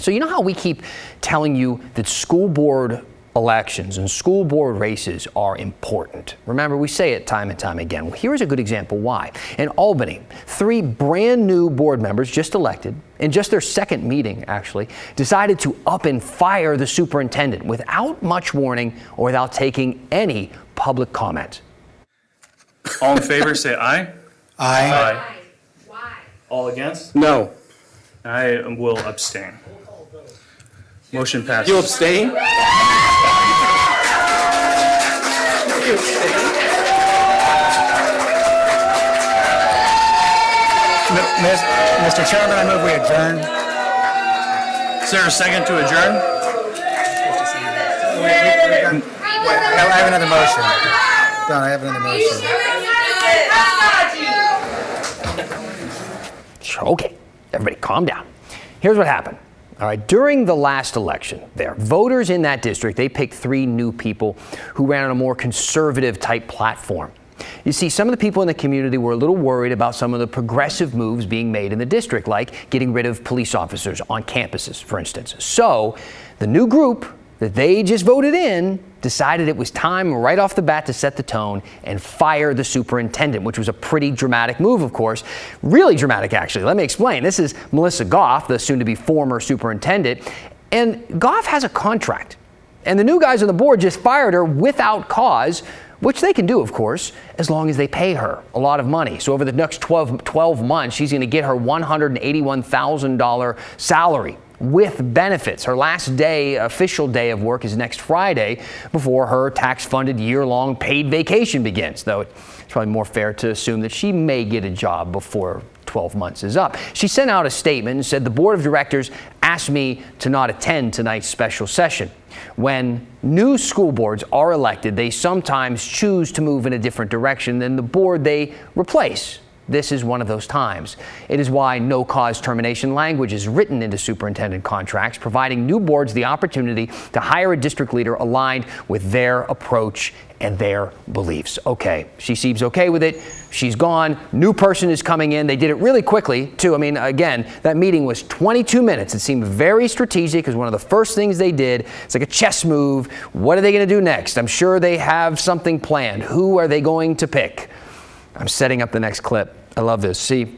So you know how we keep telling you that school board elections and school board races are important? Remember, we say it time and time again. Well, here's a good example why. In Albany, 3 brand new board members just elected, in just their second meeting actually, decided to up and fire the superintendent without much warning or without taking any public comment. All in favor say aye. Aye. Why? All against? No. I will abstain. Motion passes. You abstain? You abstain? Mr. Chairman, I move we adjourn. Is there a second to adjourn? I have another motion. Don, I have another motion. Okay, everybody calm down. Here's what happened. All right, during the last election there, voters in that district, they picked 3 new people who ran on a more conservative type platform. You see, some of the people in the community were a little worried about some of the progressive moves being made in the district, like getting rid of police officers on campuses, for instance. So the new group that they just voted in decided it was time right off the bat to set the tone and fire the superintendent, which was a pretty dramatic move, of course. Really dramatic, actually. Let me explain. This is Melissa Goff, the soon-to-be former superintendent, and Goff has a contract. And the new guys on the board just fired her without cause, which they can do, of course, as long as they pay her a lot of money. So over the next 12 months, she's going to get her $181,000 salary with benefits. Her last day, official day of work is next Friday before her tax-funded year-long paid vacation begins, though it's probably more fair to assume that she may get a job before 12 months is up. She sent out a statement and said, "The board of directors asked me to not attend tonight's special session. When new school boards are elected, they sometimes choose to move in a different direction than the board they replace. This is one of those times. It is why no-cause termination language is written into superintendent contracts, providing new boards the opportunity to hire a district leader aligned with their approach and their beliefs." Okay, she seems okay with it. She's gone. New person is coming in. They did it really quickly, too. I mean, again, that meeting was 22 minutes. It seemed very strategic because one of the first things they did, it's like a chess move. What are they going to do next? I'm sure they have something planned. Who are they going to pick? I'm setting up the next clip. I love this. See,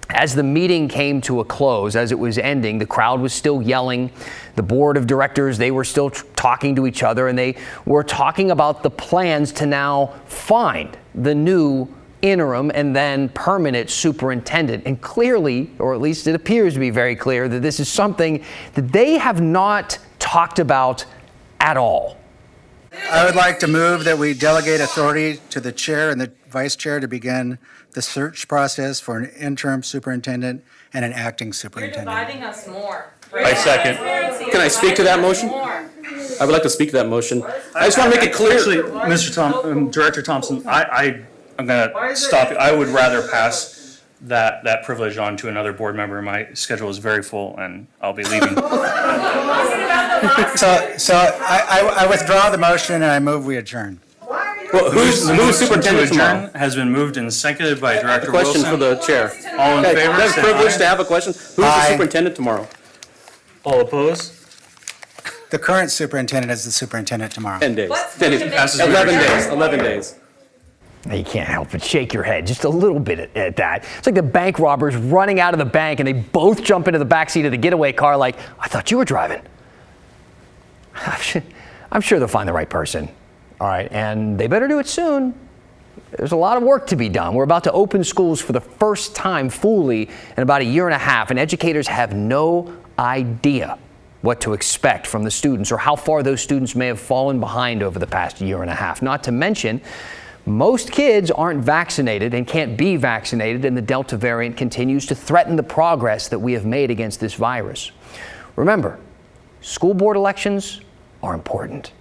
as the meeting came to a close, as it was ending, the crowd was still yelling. The board of directors, they were still talking to each other, and they were talking about the plans to now find the new interim and then permanent superintendent. And clearly, or at least it appears to be very clear, that this is something that they have not talked about at all. I would like to move that we delegate authority to the chair and the vice chair to begin the search process for an interim superintendent and an acting You're superintendent. dividing us more. I second. Can I speak to that motion? More. I would like to speak to that motion. I just want to make it clear. Actually, Director Thompson, I'm going to stop you. I would rather pass that privilege on to another board member. My schedule is very full, and I'll be leaving. So I withdraw the motion and I move we adjourn. Well, who's superintendent to adjourn tomorrow? has been moved and seconded by Director Question Wilson. for the chair. All in Okay, favor? that's a say privilege aye. to have a question. Who's the Aye. superintendent tomorrow? All opposed? The current superintendent is the superintendent tomorrow. 10 days. What's 10 days. the 11 days. 11 days. Now, you can't help but shake your head just a little bit at that. It's like the bank robbers running out of the bank and they both jump into the backseat of the getaway car like, "I thought you were driving." I'm sure they'll find the right person. All right, and they better do it soon. There's a lot of work to be done. We're about to open schools for the first time fully in about a year and a half, and educators have no idea what to expect from the students or how far those students may have fallen behind over the past year and a half. Not to mention, most kids aren't vaccinated and can't be vaccinated, and the Delta variant continues to threaten the progress that we have made against this virus. Remember, school board elections are important.